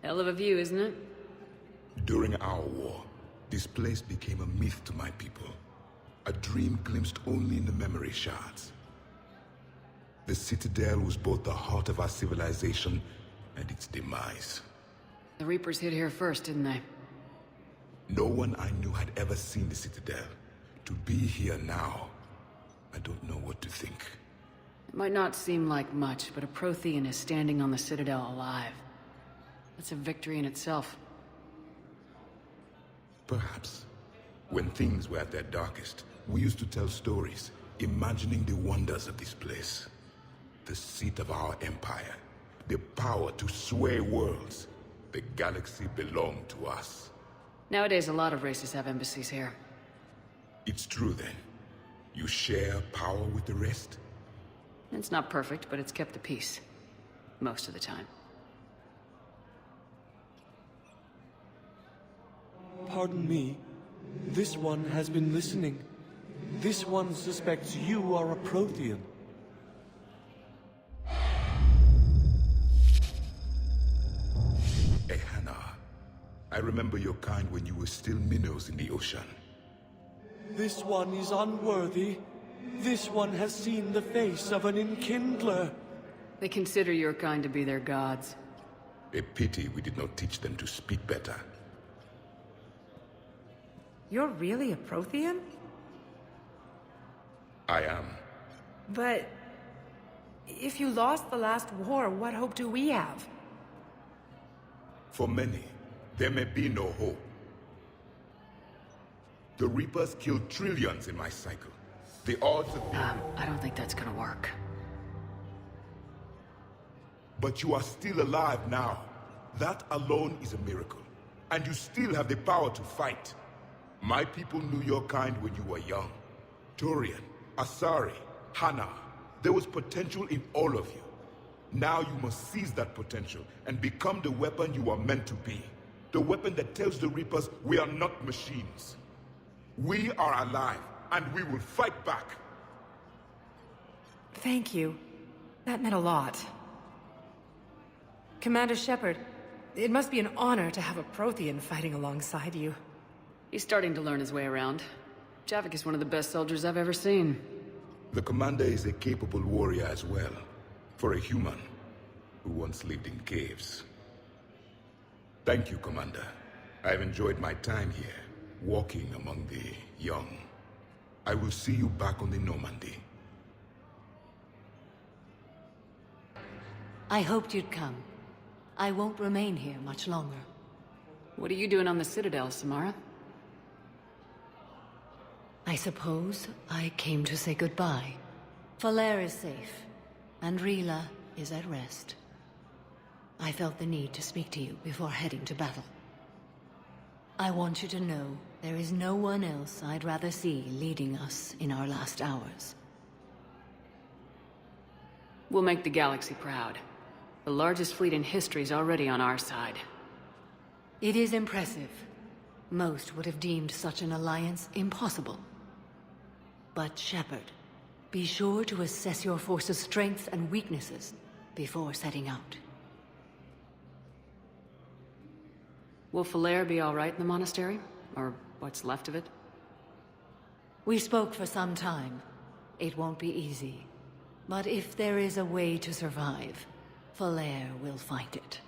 Hell of a view, isn't it? During our war, this place became a myth to my people. A dream glimpsed only in the memory shards. The Citadel was both the heart of our civilization and its demise. The Reapers hit here first, didn't they? No one I knew had ever seen the Citadel. To be here now, I don't know what to think. It might not seem like much, but a Prothean is standing on the Citadel alive. That's a victory in itself. Perhaps. When things were at their darkest, we used to tell stories, imagining the wonders of this place. The seat of our empire, the power to sway worlds. The galaxy belonged to us. Nowadays, a lot of races have embassies here. It's true then. You share power with the rest? It's not perfect, but it's kept the peace. Most of the time. Pardon me. This one has been listening. This one suspects you are a Prothean. I remember your kind when you were still minnows in the ocean. This one is unworthy. This one has seen the face of an enkindler. They consider your kind to be their gods. A pity we did not teach them to speak better. You're really a Prothean? I am. But... if you lost the last war, what hope do we have? For many, there may be no hope. The Reapers killed trillions in my cycle. The odds of... I don't think that's gonna work. But you are still alive now. That alone is a miracle. And you still have the power to fight. My people knew your kind when you were young. Turian, Asari, Hana. There was potential in all of you. Now you must seize that potential and become the weapon you are meant to be. The weapon that tells the Reapers we are not machines. We are alive, and we will fight back. Thank you. That meant a lot. Commander Shepard, it must be an honor to have a Prothean fighting alongside you. He's starting to learn his way around. Javik is one of the best soldiers I've ever seen. The commander is a capable warrior as well. For a human who once lived in caves. Thank you, Commander. I've enjoyed my time here, walking among the young. I will see you back on the Normandy. I hoped you'd come. I won't remain here much longer. What are you doing on the Citadel, Samara? I suppose I came to say goodbye. Falere is safe, and Rila is at rest. I felt the need to speak to you before heading to battle. I want you to know there is no one else I'd rather see leading us in our last hours. We'll make the galaxy proud. The largest fleet in history is already on our side. It is impressive. Most would have deemed such an alliance impossible. But Shepard, be sure to assess your force's strengths and weaknesses before setting out. Will Falere be all right in the monastery? Or what's left of it? We spoke for some time. It won't be easy. But if there is a way to survive, Falere will find it.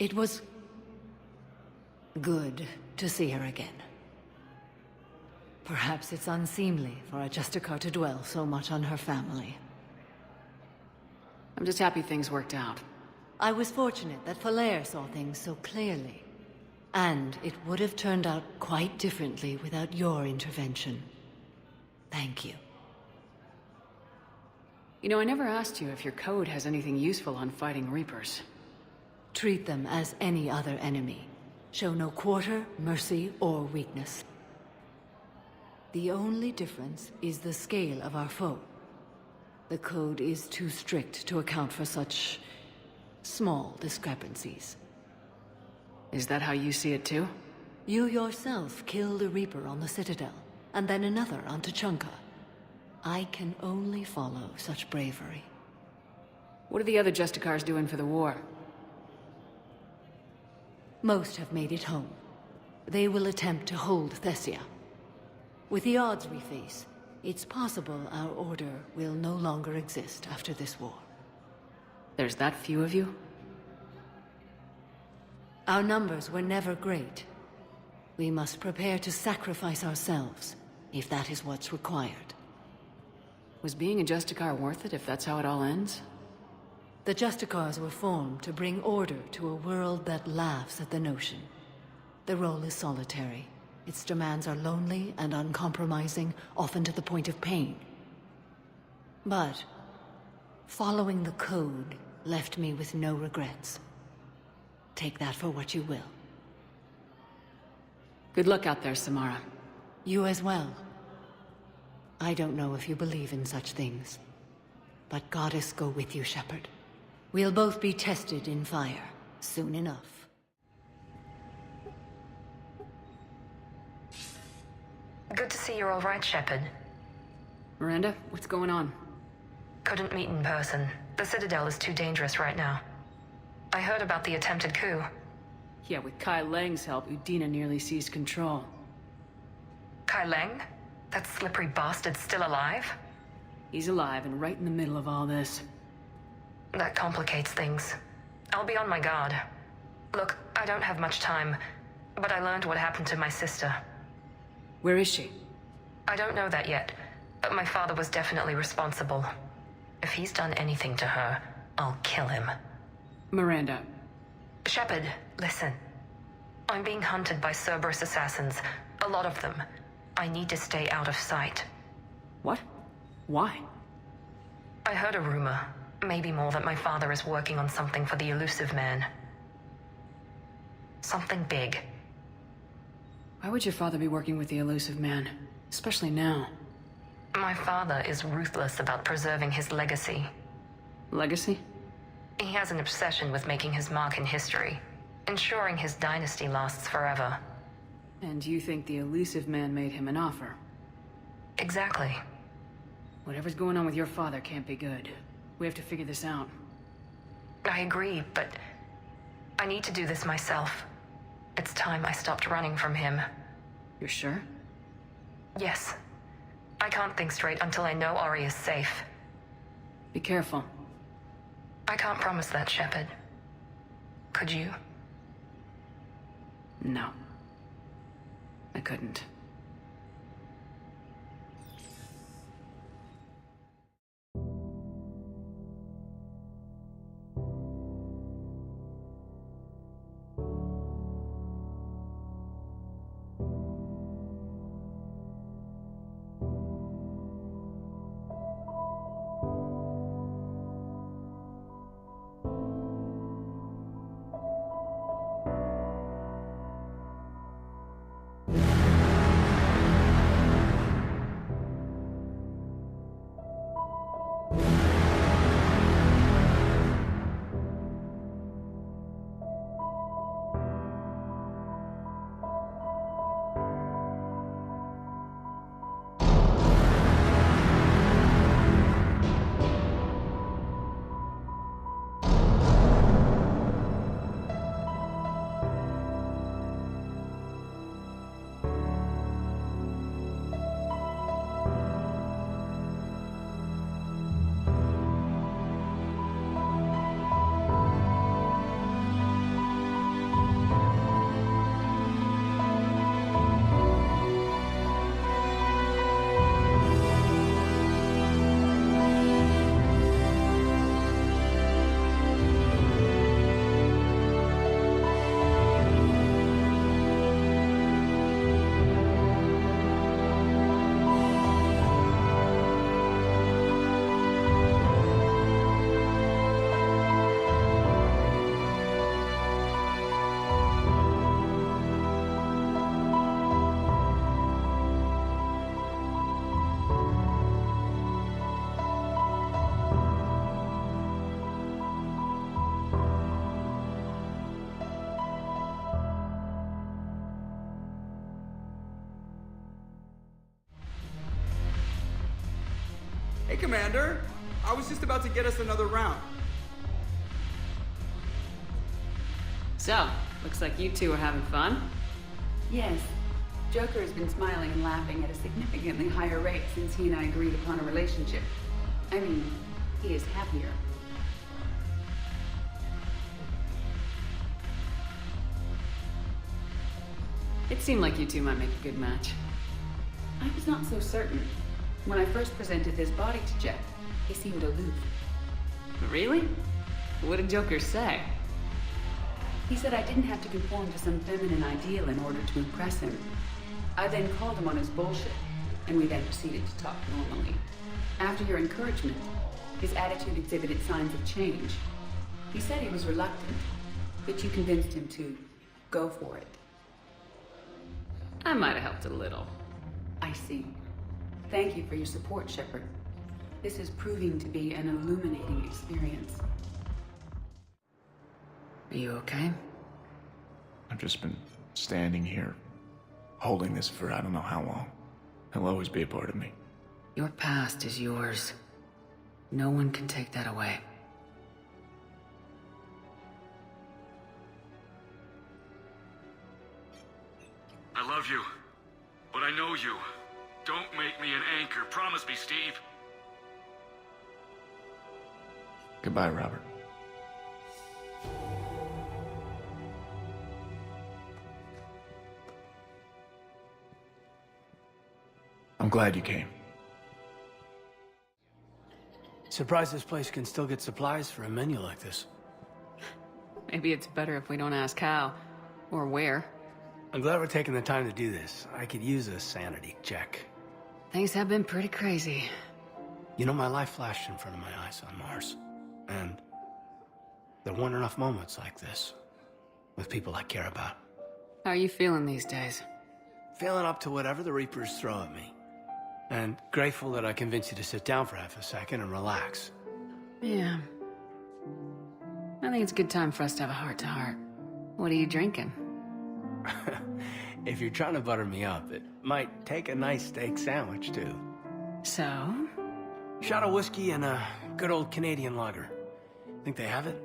It was good to see her again. Perhaps it's unseemly for a Justicar to dwell so much on her family. I'm just happy things worked out. I was fortunate that Falere saw things so clearly. And it would have turned out quite differently without your intervention. Thank you. You know, I never asked you if your code has anything useful on fighting Reapers. Treat them as any other enemy. Show no quarter, mercy, or weakness. The only difference is the scale of our foe. The code is too strict to account for such small discrepancies. Is that how you see it too? You yourself killed a Reaper on the Citadel, and then another on Tuchanka. I can only follow such bravery. What are the other Justicars doing for the war? Most have made it home. They will attempt to hold Thessia. With the odds we face, it's possible our order will no longer exist after this war. There's that few of you? Our numbers were never great. We must prepare to sacrifice ourselves, if that is what's required. Was being a Justicar worth it if that's how it all ends? The Justicars were formed to bring order to a world that laughs at the notion. The role is solitary. Its demands are lonely and uncompromising, often to the point of pain. But following the code left me with no regrets. Take that for what you will. Good luck out there, Samara. You as well. I don't know if you believe in such things, but Goddess go with you, Shepard. We'll both be tested in fire, soon enough. Good to see you're all right, Shepard. Miranda, what's going on? Couldn't meet in person. The Citadel is too dangerous right now. I heard about the attempted coup. Yeah, with Kai Lang's help, Udina nearly seized control. Kai Lang? That slippery bastard's still alive? He's alive and right in the middle of all this. That complicates things. I'll be on my guard. Look, I don't have much time, but I learned what happened to my sister. Where is she? I don't know that yet, but my father was definitely responsible. If he's done anything to her, I'll kill him. Miranda. Shepard, listen. I'm being hunted by Cerberus assassins. A lot of them. I need to stay out of sight. What? Why? I heard a rumor, maybe more, that my father is working on something for the Elusive Man. Something big. Why would your father be working with the Elusive Man? Especially now. My father is ruthless about preserving his legacy. Legacy? He has an obsession with making his mark in history, ensuring his dynasty lasts forever. And you think the Elusive Man made him an offer? Exactly. Whatever's going on with your father can't be good. We have to figure this out. I agree, but I need to do this myself. It's time I stopped running from him. You're sure? Yes. I can't think straight until I know Ori is safe. Be careful. I can't promise that, Shepard. Could you? No. I couldn't. Hey, Commander. I was just about to get us another round. So, Looks like you two are having fun. Yes. Joker has been smiling and laughing at a significantly higher rate since he and I agreed upon a relationship. I mean, he is happier. It seemed like you two might make a good match. I was not so certain. When I first presented this body to Jeff, he seemed aloof. Really? What did Joker say? He said I didn't have to conform to some feminine ideal in order to impress him. I then called him on his bullshit, and we then proceeded to talk normally. After your encouragement, his attitude exhibited signs of change. He said he was reluctant, but you convinced him to go for it. I might have helped a little. I see. Thank you for your support, Shepard. This is proving to be an illuminating experience. Are you okay? I've just been standing here, holding this for I don't know how long. He'll always be a part of me. Your past is yours. No one can take that away. I love you, but I know you. Don't make me an anchor. Promise me, Steve. Goodbye, Robert. I'm glad you came. Surprised this place can still get supplies for a menu like this. Maybe it's better if we don't ask how, or where. I'm glad we're taking the time to do this. I could use a sanity check. Things have been pretty crazy. You know, my life flashed in front of my eyes on Mars. And there weren't enough moments like this with people I care about. How are you feeling these days? Feeling up to whatever the Reapers throw at me. And grateful that I convinced you to sit down for half a second and relax. Yeah. I think it's a good time for us to have a heart-to-heart. What are you drinking? If you're trying to butter me up, it might take a nice steak sandwich, too. So? Shot of whiskey and a good old Canadian lager. Think they have it?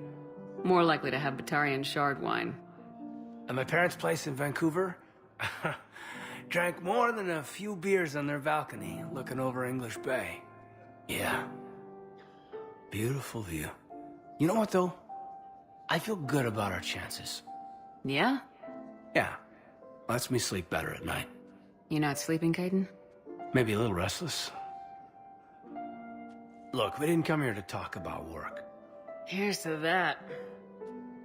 More likely to have Batarian shard wine. At my parents' place in Vancouver, drank more than a few beers on their balcony, looking over English Bay. Yeah. Beautiful view. You know what, though? I feel good about our chances. Yeah? Yeah. Lets me sleep better at night. You not sleeping, Caden? Maybe a little restless. Look, we didn't come here to talk about work. Here's to that.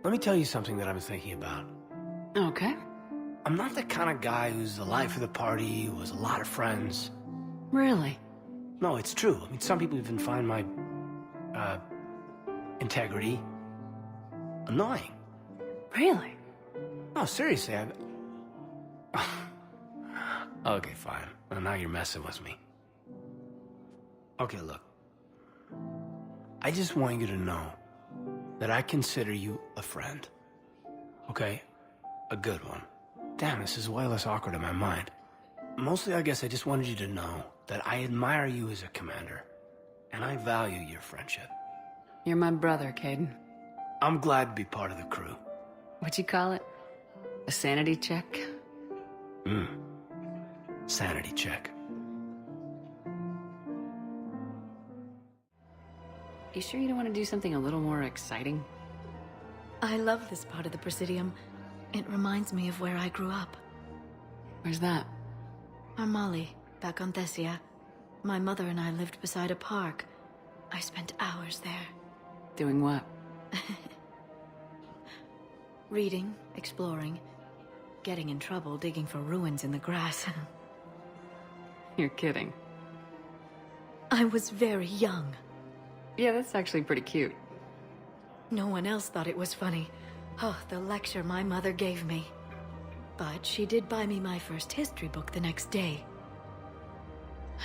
Let me tell you something that I've been thinking about. Okay. I'm not the kind of guy who's the life of the party, who has a lot of friends. Really? No, it's true. I mean, some people even find my, integrity annoying. Really? No, seriously, Okay, fine. Well, now you're messing with me. Okay, look. I just want you to know that I consider you a friend. Okay? A good one. Damn, this is way less awkward in my mind. Mostly, I guess I just wanted you to know that I admire you as a commander, and I value your friendship. You're my brother, Caden. I'm glad to be part of the crew. What'd you call it? A sanity check? Sanity check. You sure you don't want to do something a little more exciting? I love this part of the Presidium. It reminds me of where I grew up. Where's that? Armali, back on Thessia. My mother and I lived beside a park. I spent hours there. Doing what? Reading, exploring, getting in trouble digging for ruins in the grass. You're kidding. I was very young. Yeah, that's actually pretty cute. No one else thought it was funny. Oh, the lecture my mother gave me. But she did buy me my first history book the next day.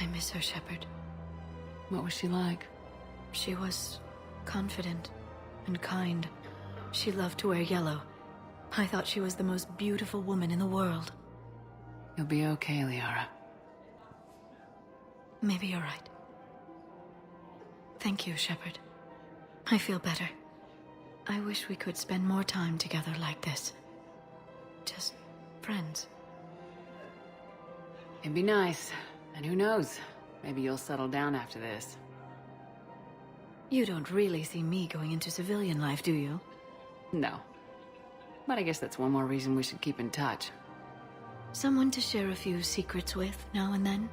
I miss her, Shepard. What was she like? She was confident and kind. She loved to wear yellow. I thought she was the most beautiful woman in the world. You'll be okay, Liara. Maybe you're right. Thank you, Shepard. I feel better. I wish we could spend more time together like this. just friends. It'd be nice. And who knows? Maybe you'll settle down after this. You don't really see me going into civilian life, do you? No. But I guess that's one more reason we should keep in touch. Someone to share a few secrets with now and then?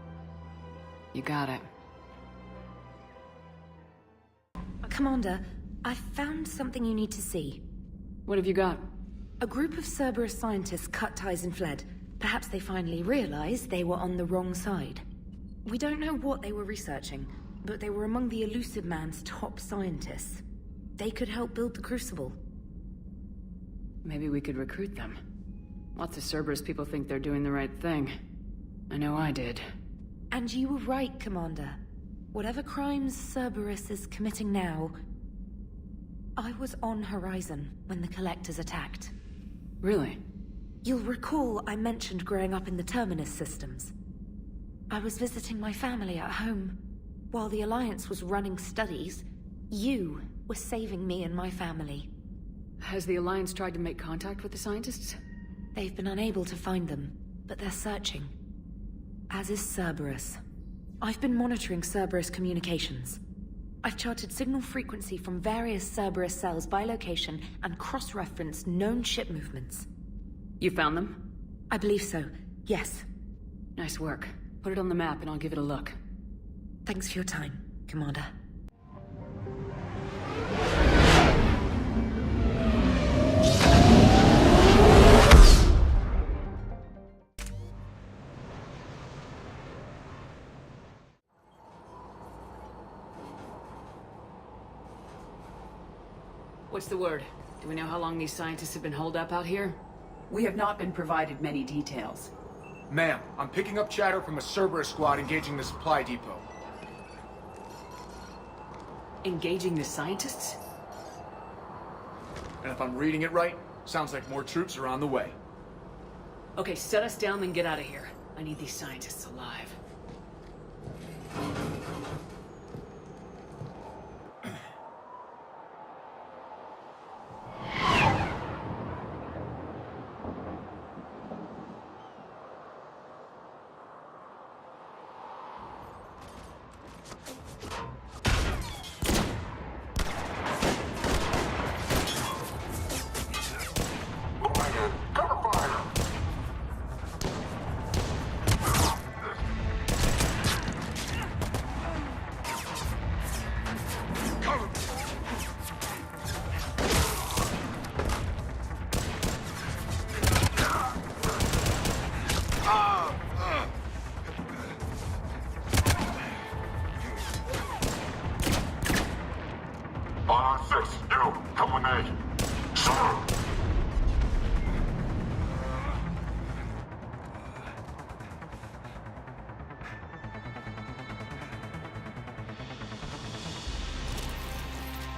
You got it. Commander, I found something you need to see. What have you got? A group of Cerberus scientists cut ties and fled. Perhaps they finally realized they were on the wrong side. We don't know what they were researching, but they were among the Elusive Man's top scientists. They could help build the Crucible. Maybe we could recruit them. Lots of Cerberus people think they're doing the right thing. I know I did. And you were right, Commander. Whatever crimes Cerberus is committing now, I was on Horizon when the Collectors attacked. Really? You'll recall I mentioned growing up in the Terminus systems. I was visiting my family at home. While the Alliance was running studies, you were saving me and my family. Has the Alliance tried to make contact with the scientists? They've been unable to find them, but they're searching. As is Cerberus. I've been monitoring Cerberus communications. I've charted signal frequency from various Cerberus cells by location and cross-referenced known ship movements. You found them? I believe so, yes. Nice work. Put it on the map and I'll give it a look. Thanks for your time, Commander. What's the word? Do we know how long these scientists have been holed up out here? We have not been provided many details. Ma'am, I'm picking up chatter from a Cerberus squad engaging the supply depot. Engaging the scientists? And if I'm reading it right, sounds like more troops are on the way. Okay, set us down, then get out of here. I need these scientists alive.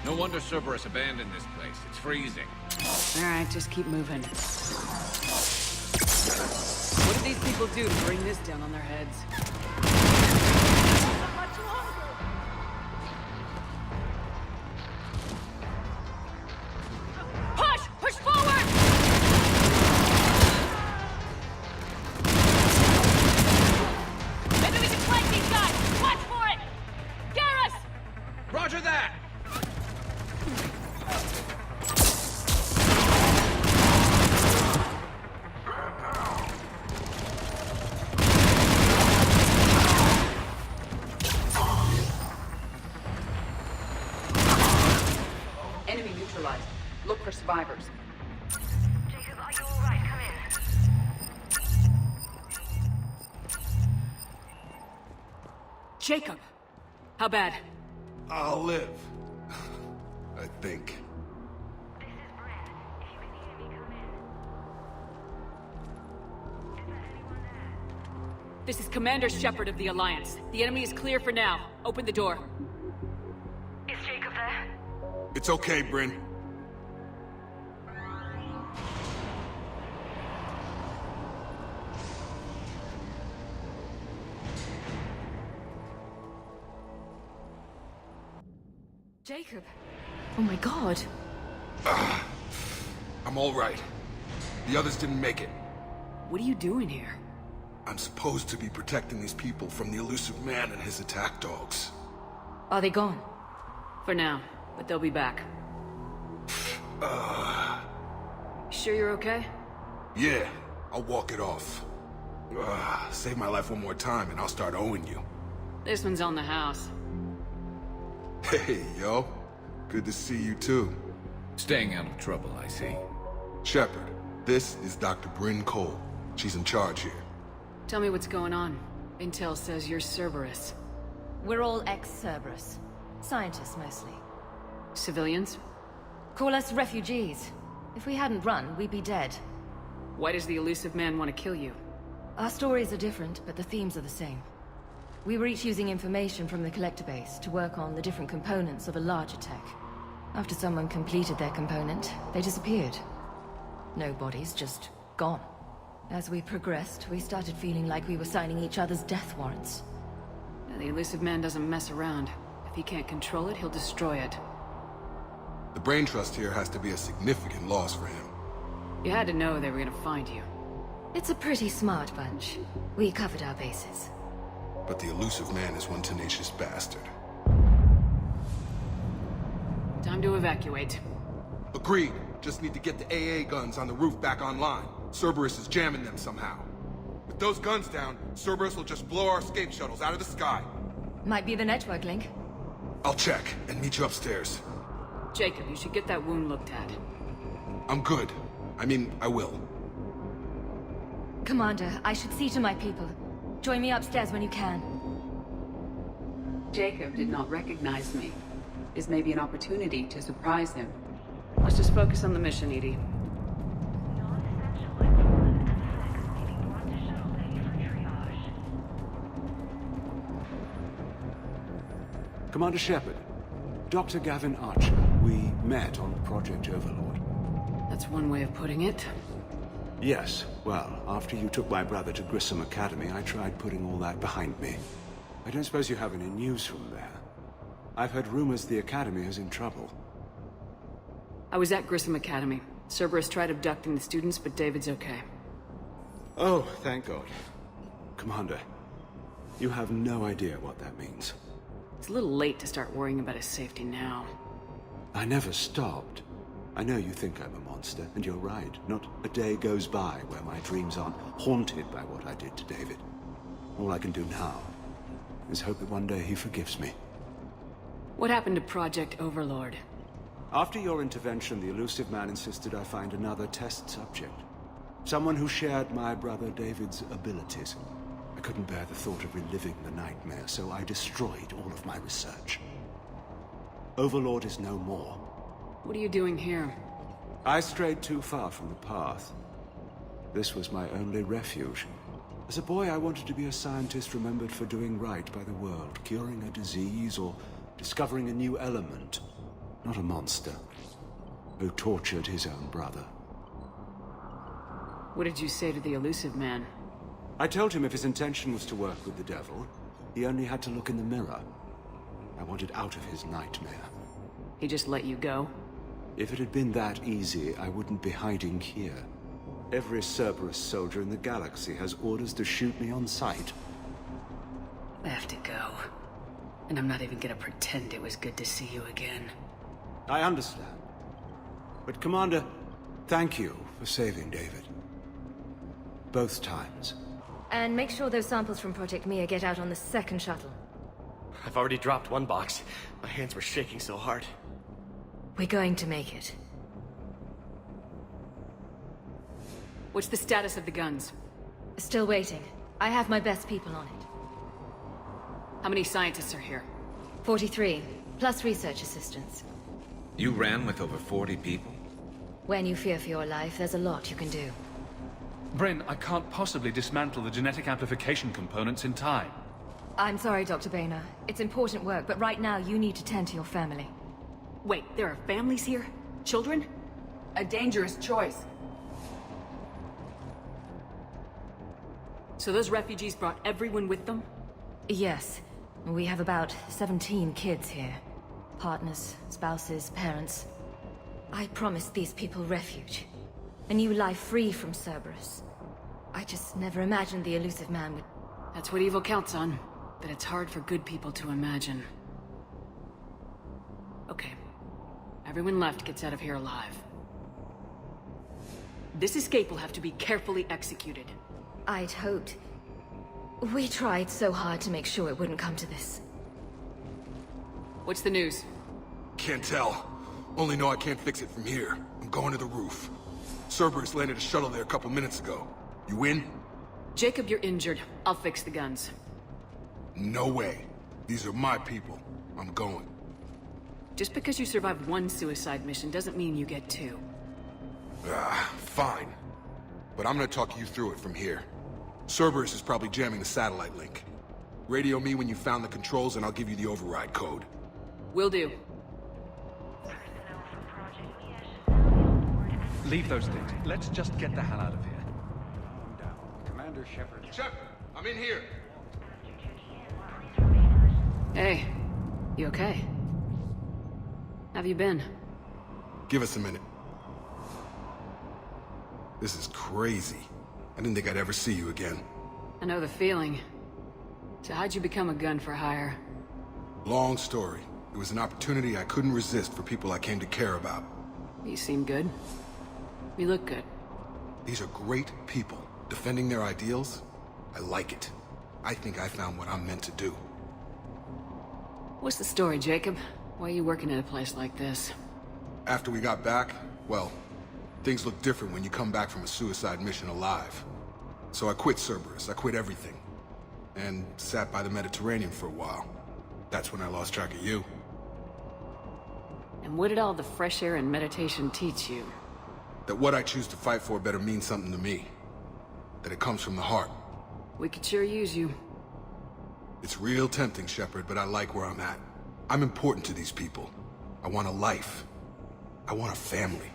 No wonder Cerberus abandoned this place. It's freezing. Alright, just keep moving. What did these people do to bring this down on their heads? Push! Push forward! Maybe we can flank these guys! Watch for it! Garrus! Roger that! Enemy neutralized. Look for survivors. Jacob, are you alright? Come in. Jacob! How bad? I'll live. I think. This is Bryn. If you can hear me, come in. Is there anyone there? This is Commander Shepard of the Alliance. The enemy is clear for now. Open the door. Is Jacob there? It's okay, Bryn. Jacob! Oh my god. I'm all right. The others didn't make it. What are you doing here? I'm supposed to be protecting these people from the elusive man and his attack dogs. Are they gone? For now, but they'll be back. Sure you're okay? Yeah, I'll walk it off. Save my life one more time and I'll start owing you. This one's on the house. Hey, yo. Good to see you too. Staying out of trouble, I see. Shepard, this is Dr. Bryn Cole. She's in charge here. Tell me what's going on. Intel says you're Cerberus. We're all ex-Cerberus. Scientists, mostly. Civilians? Call us refugees. If we hadn't run, we'd be dead. Why does the elusive man want to kill you? Our stories are different, but the themes are the same. We were each using information from the collector base to work on the different components of a larger tech. After someone completed their component, they disappeared. No bodies, just gone. As we progressed, we started feeling like we were signing each other's death warrants. The elusive man doesn't mess around. If he can't control it, he'll destroy it. The brain trust here has to be a significant loss for him. You had to know they were gonna find you. It's a pretty smart bunch. We covered our bases. But the elusive man is one tenacious bastard. Time to evacuate. Agreed. Just need to get the AA guns on the roof back online. Cerberus is jamming them somehow. With those guns down, Cerberus will just blow our escape shuttles out of the sky. Might be the network link. I'll check and meet you upstairs. Jacob, you should get that wound looked at. I'm good. I mean, I will. Commander, I should see to my people. Join me upstairs when you can. Jacob did not recognize me. This may be an opportunity to surprise him. Let's just focus on the mission, Edie. Commander Shepard, Dr. Gavin Archer, we met on Project Overlord. That's one way of putting it. Yes, well, after you took my brother to Grissom Academy, I tried putting all that behind me. I don't suppose you have any news from there. I've heard rumors the Academy is in trouble. I was at Grissom Academy. Cerberus tried abducting the students, but David's okay. Oh, thank God. Commander, you have no idea what that means. It's a little late to start worrying about his safety now. I never stopped. I know you think I'm a monster, and you're right. Not a day goes by where my dreams aren't haunted by what I did to David. All I can do now is hope that one day he forgives me. What happened to Project Overlord? After your intervention, the elusive man insisted I find another test subject. Someone who shared my brother David's abilities. I couldn't bear the thought of reliving the nightmare, so I destroyed all of my research. Overlord is no more. What are you doing here? I strayed too far from the path. This was my only refuge. As a boy, I wanted to be a scientist remembered for doing right by the world, curing a disease or discovering a new element. Not a monster who tortured his own brother. What did you say to the elusive man? I told him if his intention was to work with the devil, he only had to look in the mirror. I wanted out of his nightmare. He just let you go? If it had been that easy, I wouldn't be hiding here. Every Cerberus soldier in the galaxy has orders to shoot me on sight. I have to go. And I'm not even gonna pretend it was good to see you again. I understand. But Commander, thank you for saving David. Both times. And make sure those samples from Project Mia get out on the second shuttle. I've already dropped one box. My hands were shaking so hard. We're going to make it. What's the status of the guns? Still waiting. I have my best people on it. How many scientists are here? 43, plus research assistants. You ran with over 40 people? When you fear for your life, there's a lot you can do. Bryn, I can't possibly dismantle the genetic amplification components in time. I'm sorry, Dr. Boehner. It's important work, but right now you need to tend to your family. Wait, there are families here? Children? A dangerous choice. So those refugees brought everyone with them? Yes. We have about 17 kids here. Partners, spouses, parents. I promised these people refuge. and you lie free from Cerberus. I just never imagined the elusive man would... That's what evil counts on, that it's hard for good people to imagine. Okay. Everyone left gets out of here alive. This escape will have to be carefully executed. I'd hoped. We tried so hard to make sure it wouldn't come to this. What's the news? Can't tell. Only know I can't fix it from here. I'm going to the roof. Cerberus landed a shuttle there a couple minutes ago. You in? Jacob, you're injured. I'll fix the guns. No way. These are my people. I'm going. Just because you survived one suicide mission doesn't mean you get two. Fine. But I'm gonna talk you through it from here. Cerberus is probably jamming the satellite link. Radio me when you found the controls and I'll give you the override code. Will do. Leave those things. Let's just get the hell out of here. Calm down. Commander Shepard. Shepard, I'm in here. Hey, you okay? Have you been? Give us a minute. This is crazy. I didn't think I'd ever see you again. I know the feeling. So how'd you become a gun for hire? Long story. It was an opportunity I couldn't resist for people I came to care about. You seem good. You look good. These are great people. Defending their ideals? I like it. I think I found what I'm meant to do. What's the story, Jacob? Why are you working at a place like this? After we got back, well, things look different when you come back from a suicide mission alive. So I quit Cerberus. I quit everything. And sat by the Mediterranean for a while. That's when I lost track of you. And what did all the fresh air and meditation teach you? That what I choose to fight for better mean something to me. That it comes from the heart. We could sure use you. It's real tempting, Shepard, but I like where I'm at. I'm important to these people. I want a life. I want a family.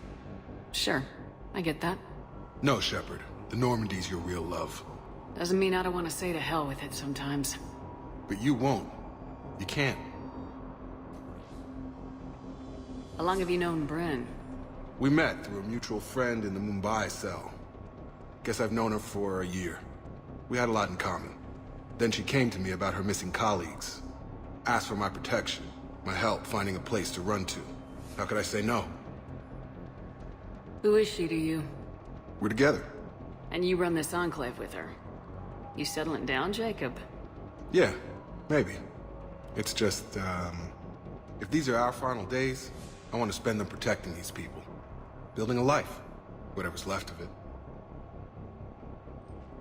Sure, I get that. No, Shepard. The Normandy's your real love. Doesn't mean I don't want to say to hell with it sometimes. But you won't. You can't. How long have you known Bryn? We met through a mutual friend in the Mumbai cell. Guess I've known her for a year. We had a lot in common. Then she came to me about her missing colleagues. Asked for my protection, my help finding a place to run to. How could I say no? Who is she to you? We're together. And you run this enclave with her. You settling down, Jacob? Yeah, maybe. It's just, if these are our final days, I want to spend them protecting these people. Building a life. Whatever's left of it.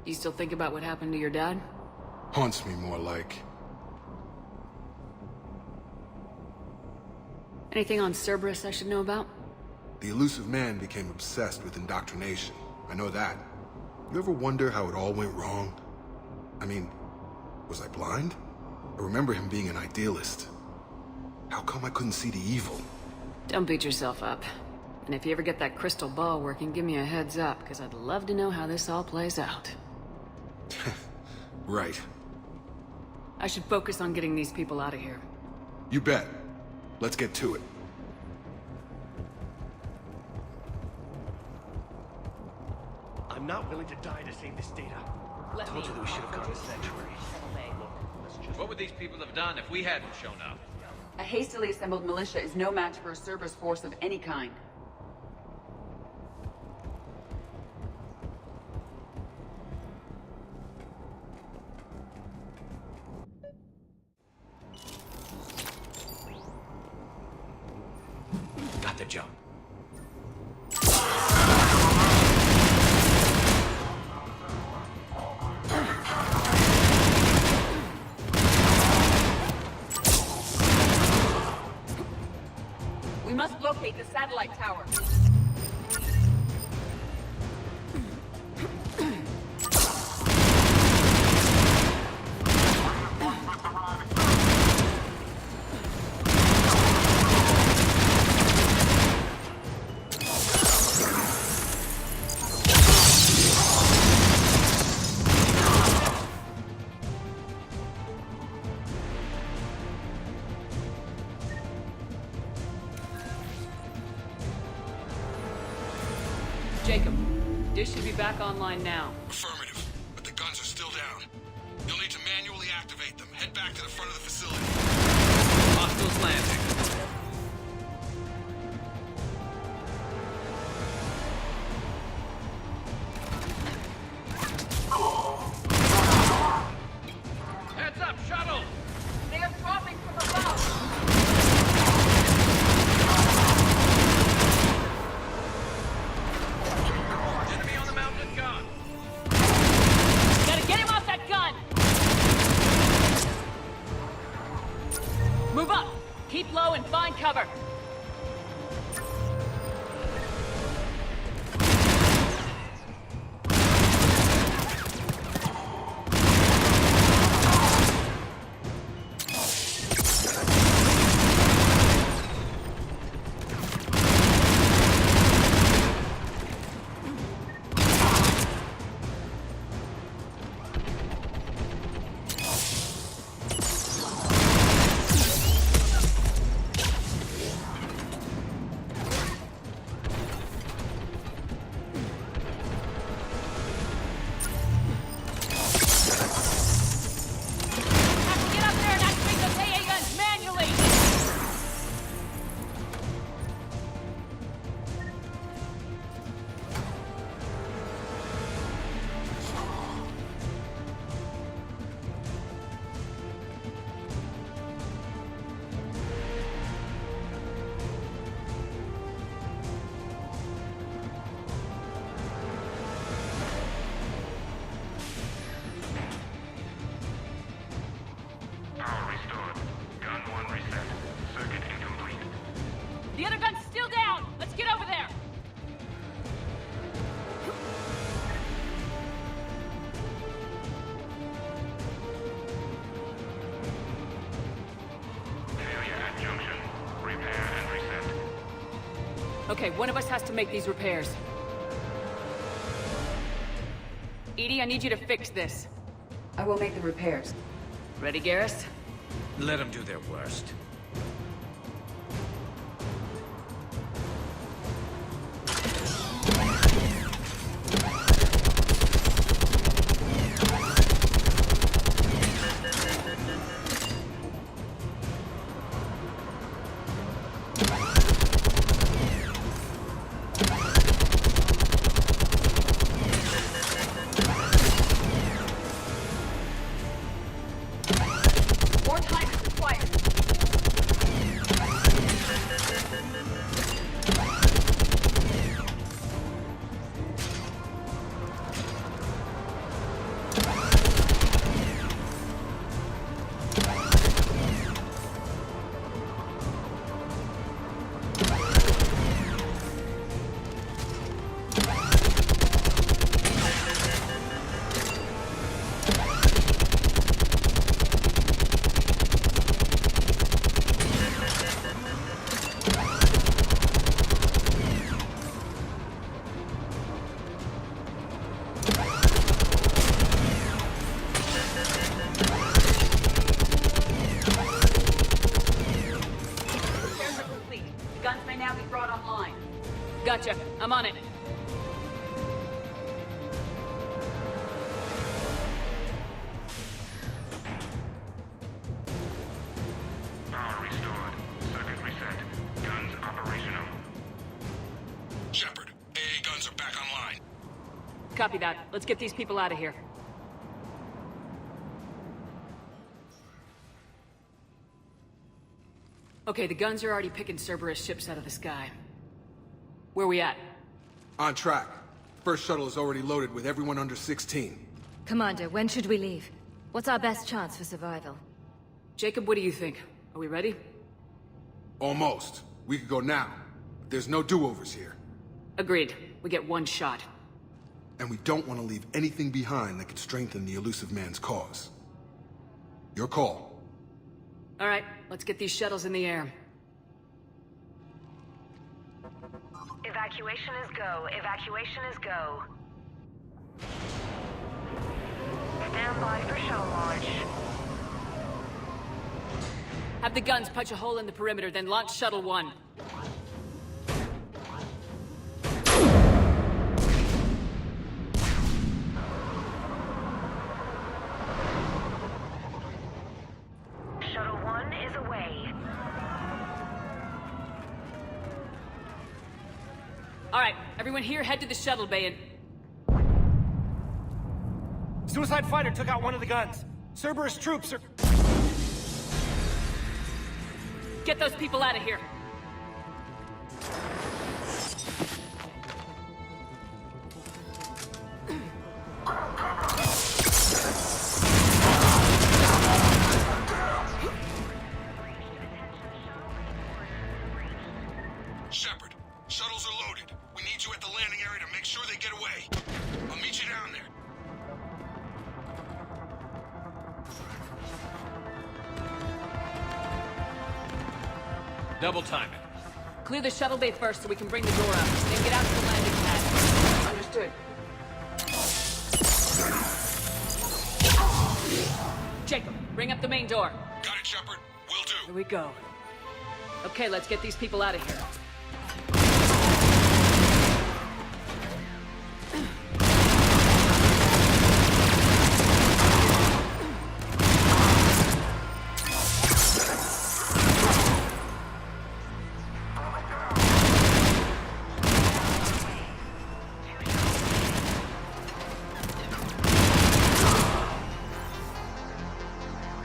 You still think about what happened to your dad? Haunts me more like. Anything on Cerberus I should know about? The elusive man became obsessed with indoctrination. I know that. You ever wonder how it all went wrong? I mean, was I blind? I remember him being an idealist. How come I couldn't see the evil? Don't beat yourself up. And if you ever get that crystal ball working, give me a heads up, because I'd love to know how this all plays out. Right. I should focus on getting these people out of here. You bet. Let's get to it. I'm not willing to die to save this data. I told you that we should have gone to Sanctuary. What would these people have done if we hadn't shown up? A hastily assembled militia is no match for a Cerberus force of any kind. Got the jump. We must locate the satellite tower. Jacob, dish should be back online now. Affirmative, but the guns are still down. You'll need to manually activate them. Head back to the front of the facility. Hostiles landing. Heads up, shuttle! They are dropping from above! Enemy on the mounted gun. Gotta get him off that gun! Move up! Keep low and find cover! The other gun's still down! Let's get over there! Failure at junction. Repair and reset. Okay, one of us has to make these repairs. Edie, I need you to fix this. I will make the repairs. Ready, Garrus? Let them do their worst. More time is required. Repairs are complete. The guns may now be brought online. Gotcha. I'm on it. Power restored. Circuit reset. Guns operational. Shepard, AA guns are back online. Copy that. Let's get these people out of here. Okay, the guns are already picking Cerberus ships out of the sky. Where we at? On track. First shuttle is already loaded with everyone under 16. Commander, when should we leave? What's our best chance for survival? Jacob, what do you think? Are we ready? Almost. We could go now. But there's no do-overs here. Agreed. We get one shot. And we don't want to leave anything behind that could strengthen the elusive man's cause. Your call. All right, let's get these shuttles in the air. Evacuation is go. Evacuation is go. Stand by for shuttle launch. Have the guns punch a hole in the perimeter, then launch Shuttle 1. Shuttle 1 is away. Alright, everyone here, head to the shuttle bay and... Suicide fighter took out one of the guns. Cerberus troops are... Get those people out of here. Shepard, shuttles are loaded. We need you at the landing area to make sure they get away. I'll meet you down there. Double time it. Clear the shuttle bay first so we can bring the door up. Then get out to the landing pad. Understood. Jacob, bring up the main door. Got it, Shepard. Will do. Here we go. Okay, let's get these people out of here.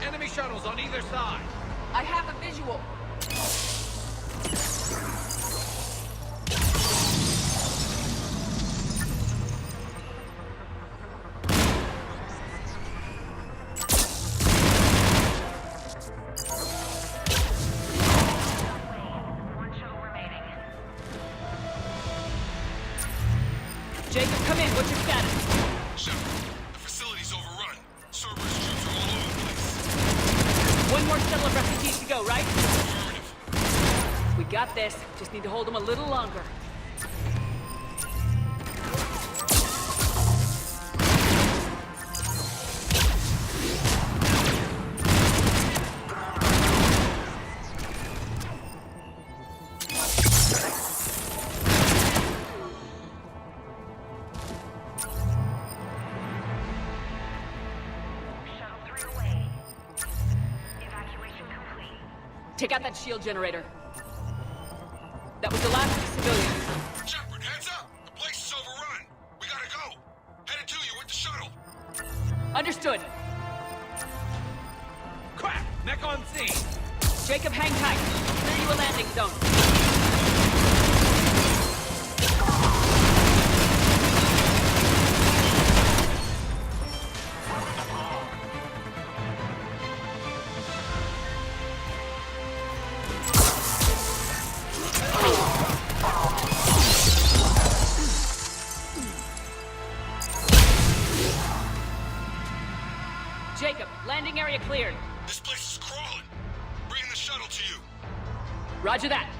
Enemy shuttles on either side. I have a visual. Jacob, come in. What's your status? Shepard, the facility's overrun. Cerberus troops are all over the place. One more shuttle of refugees to go, right? Affirmative. We got this. Just need to hold them a little longer. Take out that shield generator. That was the last of the civilians. Shepard, heads up! The place is overrun. We gotta go. Headed to you with the shuttle. Understood. Crack! Mech on scene! Jacob, hang tight. I'll clear you a landing zone. Jacob, landing area cleared. This place is crawling. Bringing the shuttle to you. Roger that.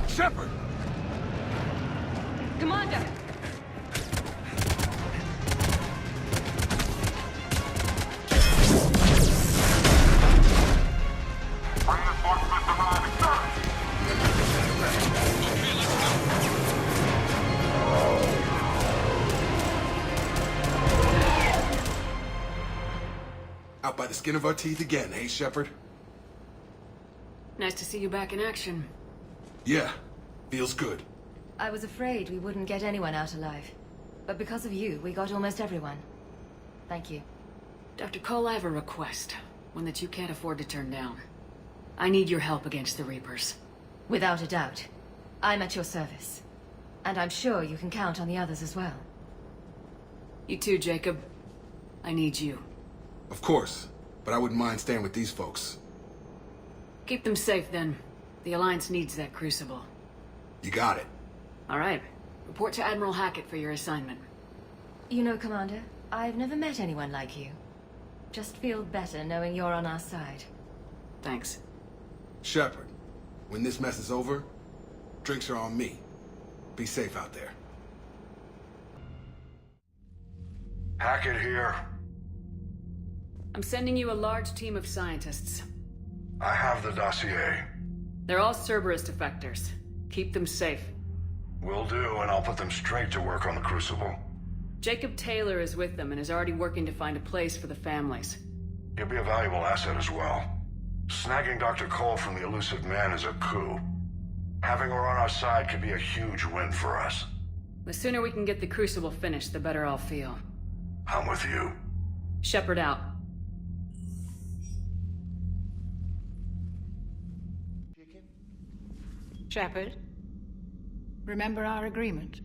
Shepard! Commander! Out by the skin of our teeth again, hey, Shepard? Nice to see you back in action. Yeah, feels good. I was afraid we wouldn't get anyone out alive. But because of you, we got almost everyone. Thank you. Dr. Cole, I have a request. One that you can't afford to turn down. I need your help against the Reapers. Without a doubt. I'm at your service. And I'm sure you can count on the others as well. You too, Jacob. I need you. Of course, but I wouldn't mind staying with these folks. Keep them safe, then. The Alliance needs that crucible. You got it. All right. Report to Admiral Hackett for your assignment. You know, Commander, I've never met anyone like you. Just feel better knowing you're on our side. Thanks. Shepard, when this mess is over, drinks are on me. Be safe out there. Hackett here. I'm sending you a large team of scientists. I have the dossier. They're all Cerberus defectors. Keep them safe. Will do, and I'll put them straight to work on the Crucible. Jacob Taylor is with them and is already working to find a place for the families. He'll be a valuable asset as well. Snagging Dr. Cole from the elusive man is a coup. Having her on our side could be a huge win for us. The sooner we can get the Crucible finished, the better I'll feel. I'm with you. Shepard out. Shepard, remember our agreement?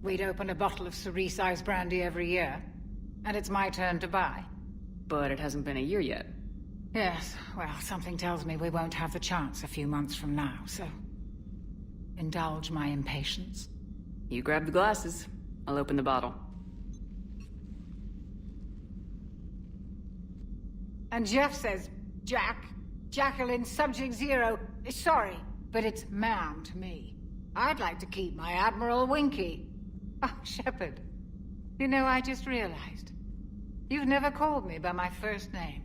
We'd open a bottle of cerise ice brandy every year, and it's my turn to buy. But it hasn't been a year yet. Yes, well, something tells me we won't have the chance a few months from now, so... indulge my impatience. You grab the glasses. I'll open the bottle. And Jeff says, Jacqueline, Subject Zero, sorry, but it's ma'am to me. I'd like to keep my Admiral Winky. Oh, Shepard, you know, I just realized. You've never called me by my first name.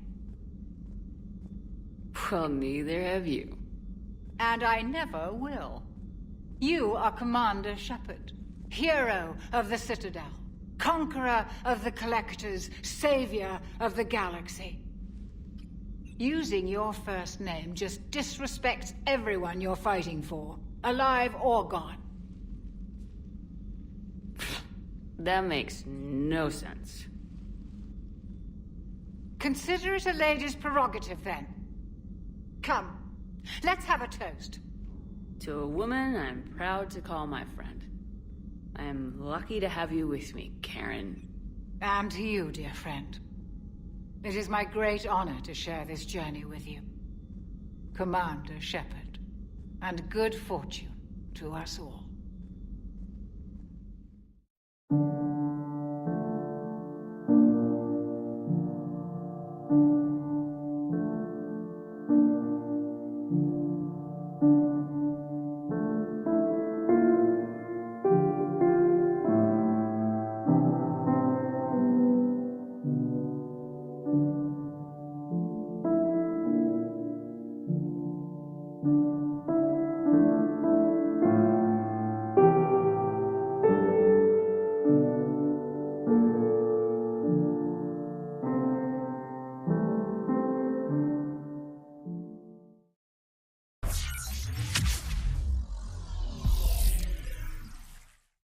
Well, neither have you. And I never will. You are Commander Shepard, hero of the Citadel, conqueror of the Collectors, savior of the galaxy. Using your first name just disrespects everyone you're fighting for, alive or gone. That makes no sense. Consider it a lady's prerogative, then. Come, let's have a toast. To a woman I'm proud to call my friend. I am lucky to have you with me, Karen. And to you, dear friend. It is my great honor to share this journey with you. Commander Shepard. And good fortune to us all.